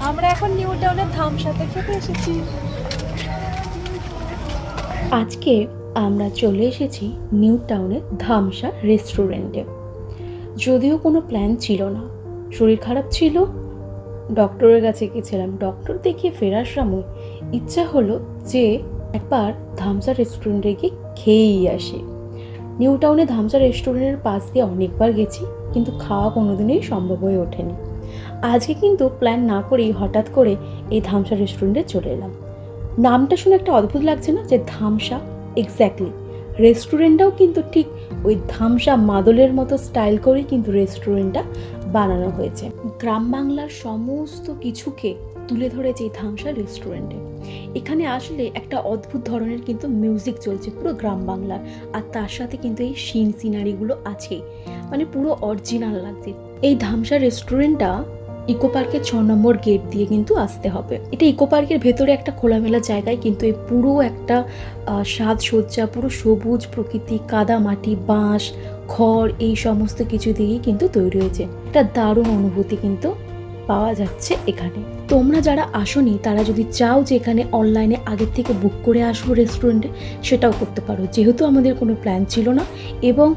আমরা এখন নিউ টাউনের ধামসাতে খেতে এসেছি। আজকে আমরা চলে এসেছি নিউ টাউনের ধামসা রেস্টুরেন্টে। যদিও কোনো প্ল্যান ছিল না, শরীর খারাপ ছিল, ডক্টরের কাছে গেছিলাম। ডক্টর দেখিয়ে ফেরার সময় ইচ্ছা হলো যে একবার ধামসা রেস্টুরেন্টে গিয়ে খেয়েই আসি। নিউ টাউনে ধামসা রেস্টুরেন্টের পাশ দিয়ে অনেকবার গেছি, কিন্তু খাওয়া কোনোদিনই সম্ভব হয়ে ওঠেনি। আজকে কিন্তু প্ল্যান না করেই হঠাৎ করে এই ধামসা রেস্টুরেন্টে চলে এলাম। নামটা শুনে একটা অদ্ভুত লাগছে না, যে ধামসা? এক্স্যাক্টলি, রেস্টুরেন্টটাও কিন্তু ঠিক ওই ধামসা মাদলের মতো স্টাইল করেই কিন্তু রেস্টুরেন্টটা বানানো হয়েছে। গ্রাম বাংলার সমস্ত কিছুকে তুলে ধরেছে এই ধামসা রেস্টুরেন্টে। এখানে আসলে একটা অদ্ভুত ধরনের কিন্তু মিউজিক চলছে পুরো গ্রাম বাংলার, আর তার সাথে কিন্তু এই সিনারিগুলো আছে, মানে পুরো অরিজিনাল লাগছে। এই ধামসা রেস্টুরেন্টটা ইকো পার্কের 6 নম্বর গেট দিয়ে কিন্তু আসতে হবে। এটা ইকো পার্কের ভেতরে একটা খোলামেলা জায়গায়, কিন্তু এই পুরো একটা সাজসজ্জা, পুরো সবুজ প্রকৃতি, কাদা মাটি, বাঁশ, খড়, এই সমস্ত কিছু দিয়েই কিন্তু তৈরি হয়েছে। একটা দারুণ অনুভূতি কিন্তু পাওয়া যাচ্ছে এখানে। তোমরা যারা আসোনি তারা যদি চাও যে এখানে অনলাইনে আগের থেকে বুক করে আসবো রেস্টুরেন্টে, সেটাও করতে পারো। যেহেতু আমাদের কোনো প্ল্যান ছিল না এবং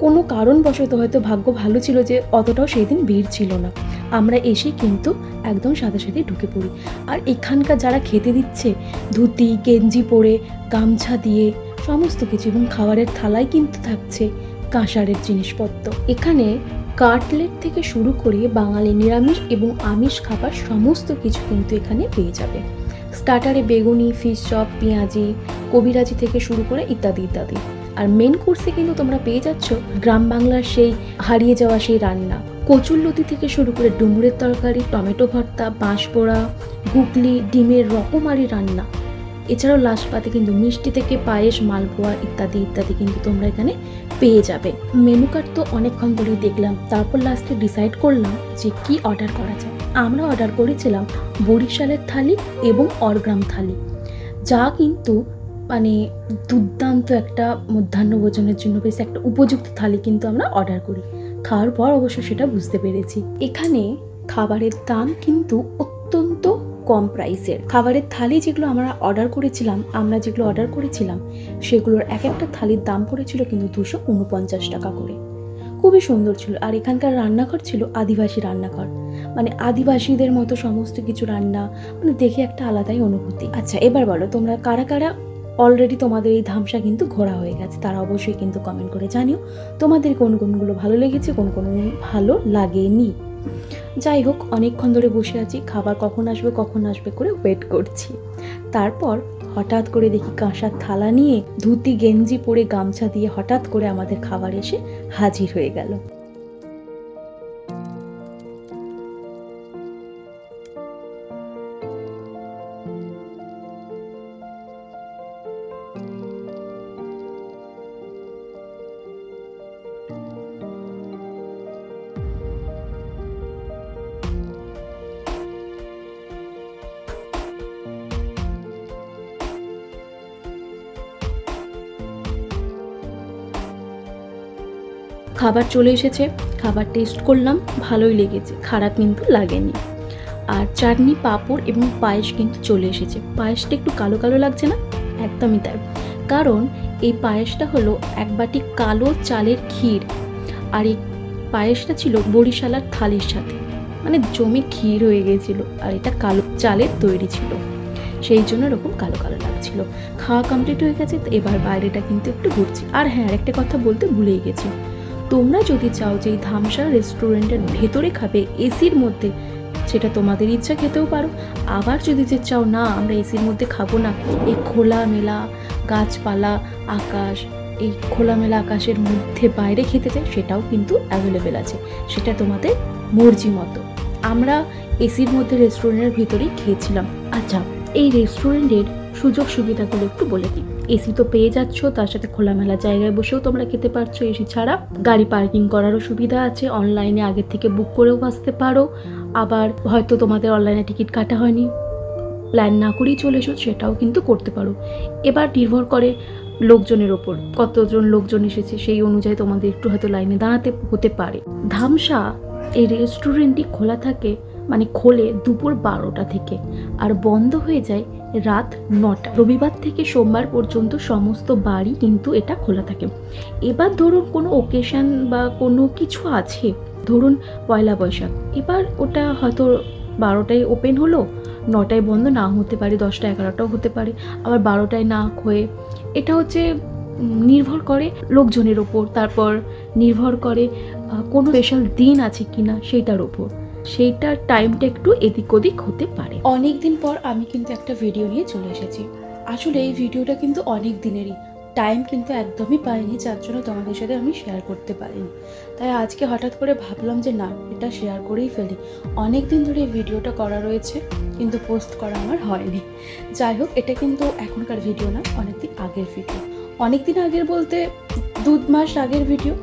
কোনো কারণবশত হয়তো ভাগ্য ভালো ছিল যে অতটাও সেই দিন ভিড় ছিল না, আমরা এসে কিন্তু একদম সাথে সাথে ঢুকে পড়ি। আর এখানকার যারা খেতে দিচ্ছে, ধুতি গেঞ্জি পরে, গামছা দিয়ে সমস্ত কিছু, এবং খাবারের থালায় কিন্তু থাকছে কাঁসারের জিনিসপত্র। এখানে কাটলেট থেকে শুরু করে বাঙালি নিরামিষ এবং আমিষ খাবার সমস্ত কিছু কিন্তু এখানে পেয়ে যাবে। স্টার্টারে বেগুনি, ফিশ চপ, পেঁয়াজি, কবিরাজি থেকে শুরু করে ইত্যাদি ইত্যাদি। আর মেন কোর্সে কিন্তু তোমরা পেয়ে যাচ্ছ গ্রাম বাংলার সেই হারিয়ে যাওয়া সেই রান্না, কচুরলতি থেকে শুরু করে ডুমুরের তরকারি, টমেটো ভর্তা, বাঁশ পোড়া, গুগলি, ডিমের রকমারি রান্না। এছাড়াও লাস্ট পাতে কিন্তু মিষ্টি থেকে পায়েস, মালপোয়া ইত্যাদি ইত্যাদি কিন্তু তোমরা এখানে পেয়ে যাবে। মেনু কার্ড তো অনেকক্ষণ ধরেই দেখলাম, তারপর লাস্টে ডিসাইড করলাম যে কি অর্ডার করা যায়। আমরা অর্ডার করেছিলাম বরিশালের থালি এবং অরগ্রাম থালি, যা কিন্তু মানে দুর্দান্ত একটা মধ্যাহ্ন ভোজনের জন্য বেশ একটা উপযুক্ত থালি কিন্তু আমরা অর্ডার করি। খাওয়ার পর অবশ্য সেটা বুঝতে পেরেছি, এখানে খাবারের দাম কিন্তু অত্যন্ত কম প্রাইসের। খাবারের থালি যেগুলো আমরা অর্ডার করেছিলাম সেগুলোর এক একটা থালির দাম পড়েছিল কিন্তু 249 টাকা করে। খুবই সুন্দর ছিল। আর এখানকার রান্নাঘর ছিল আদিবাসী রান্নাঘর, মানে আদিবাসীদের মতো সমস্ত কিছু রান্না, মানে দেখে একটা আলাদাই অনুভূতি। আচ্ছা, এবার বলো তোমরা কারা কারা অলরেডি তোমাদের এই ধামসা কিন্তু ঘোরা হয়ে গেছে, তারা অবশ্যই কিন্তু কমেন্ট করে জানিও তোমাদের কোন কোনগুলো ভালো লেগেছে, কোন কোন ভালো লাগেনি। যাই হোক, অনেকক্ষণ ধরে বসে আছি, খাবার কখন আসবে করে ওয়েট করছি। তারপর হঠাৎ করে দেখি কাঁসার থালা নিয়ে, ধুতি গেঞ্জি পরে, গামছা দিয়ে হঠাৎ করে আমাদের খাবার এসে হাজির হয়ে গেল। খাবার চলে এসেছে, খাবার টেস্ট করলাম, ভালোই লেগেছে, খারাপ কিন্তু লাগেনি। আর চাটনি, পাঁপড় এবং পায়েস কিন্তু চলে এসেছে। পায়েসটা একটু কালো কালো লাগছে না? একদমই তাই, কারণ এই পায়েসটা হলো এক বাটি কালো চালের ক্ষীর, আর এই পায়েসটা ছিল বরিশালার থালির সাথে, মানে জমে ক্ষীর হয়ে গিয়েছিল। আর এটা কালো চালের তৈরি ছিল, সেই জন্য এরকম কালো কালো লাগছিল। খাওয়া কমপ্লিট হয়ে গেছে, তো এবার বাইরেটা কিন্তু একটু ঘুরছি। আর হ্যাঁ, আরেকটা কথা বলতে ভুলেই গেছি, তোমরা যদি চাও যে এই ধামসা রেস্টুরেন্টের ভেতরে খাবে এসির মধ্যে, সেটা তোমাদের ইচ্ছা, খেতেও পারো। আবার যদি যে চাও না আমরা এসির মধ্যে খাবো না, এই খোলামেলা গাছপালা, আকাশ, এই খোলামেলা আকাশের মধ্যে বাইরে খেতে চাই, সেটাও কিন্তু অ্যাভেলেবেল আছে, সেটা তোমাদের মর্জি মতো। আমরা এসির মধ্যে রেস্টুরেন্টের ভিতরেই খেয়েছিলাম। আচ্ছা, এই রেস্টুরেন্টের সুযোগ সুবিধাগুলো একটু বলে দিই। এসি তো পেয়ে যাচ্ছ, তার সাথে খোলামেলা জায়গায় বসেও তোমরা খেতে পারছো। এসি ছাড়া গাড়ি পার্কিং করারও সুবিধা আছে, অনলাইনে আগের থেকে বুক করেও আসতে পারো। আবার হয়তো তোমাদের অনলাইনে টিকিট কাটা হয়নি, প্ল্যান না করেই চলে এসো, সেটাও কিন্তু করতে পারো। এবার নির্ভর করে লোকজনের ওপর, কতজন লোকজন এসেছে সেই অনুযায়ী তোমাদের একটু হয়তো লাইনে দাঁড়াতে হতে পারে। ধামসা এই রেস্টুরেন্টটি খোলা থাকে মানে খোলে দুপুর 12টা থেকে আর বন্ধ হয়ে যায় রাত 9টা। রবিবার থেকে সোমবার পর্যন্ত সমস্ত বাড়ি কিন্তু এটা খোলা থাকে। এবার ধরুন কোনো ওকেশন বা কোনো কিছু আছে, ধরুন পয়লা বৈশাখ, এবার ওটা হয়তো 12টায় ওপেন হলো, 9টায় বন্ধ না হতে পারে, 10টা 11টাও হতে পারে, আবার 12টায় না হয়ে, এটা হচ্ছে নির্ভর করে লোকজনের ওপর, তারপর নির্ভর করে কোনো স্পেশাল দিন আছে কিনা সেইটার ওপর, সেইটার টাইমটা একটু এদিক ওদিক হতে পারে। অনেক দিন পর আমি কিন্তু একটা ভিডিও নিয়ে চলে এসেছি। আসলে এই ভিডিওটা কিন্তু অনেক দিনেরই, টাইম কিন্তু একদমই পাইনি, যার জন্য তোমাদের সাথে আমি শেয়ার করতে পারিনি। তাই আজকে হঠাৎ করে ভাবলাম যে না, এটা শেয়ার করেই ফেলি। অনেক দিন ধরে এই ভিডিওটা করা রয়েছে কিন্তু পোস্ট করা আমার হয়নি। যাই হোক, এটা কিন্তু এখনকার ভিডিও না, অনেকদিন আগের ভিডিও। অনেকদিন আগের বলতে 2 মাস আগের ভিডিও।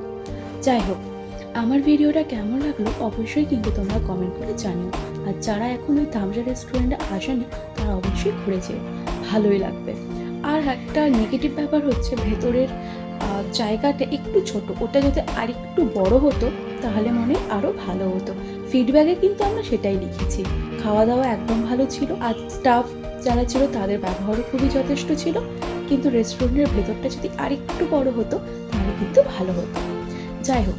যাই হোক, আমার ভিডিওটা কেমন লাগলো অবশ্যই কিন্তু তোমরা কমেন্ট করে জানিও। আর যারা এখন ওই থামসা রেস্টুরেন্টে আসেনি তারা অবশ্যই ঘুরেছে, ভালোই লাগবে। আর একটা নেগেটিভ ব্যাপার হচ্ছে ভেতরের জায়গাটা একটু ছোট, ওটা যদি আরেকটু বড় হতো তাহলে মনে আরও ভালো হতো। ফিডব্যাকে কিন্তু আমরা সেটাই লিখেছি। খাওয়া দাওয়া একদম ভালো ছিল, আর স্টাফ যারা ছিল তাদের ব্যবহারও খুবই যথেষ্ট ছিল, কিন্তু রেস্টুরেন্টের ভেতরটা যদি আরেকটু বড় হতো তাহলে কিন্তু ভালো হতো। যাই হোক,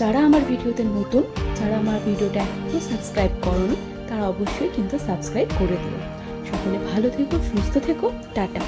যারা আমার ভিডিওতে নতুন, যারা আমার ভিডিওটা এখনো সাবস্ক্রাইব করোনি তারা অবশ্যই কিন্তু সাবস্ক্রাইব করে দিও। সকলে ভালো থেকো, সুস্থ থেকো, টাটা।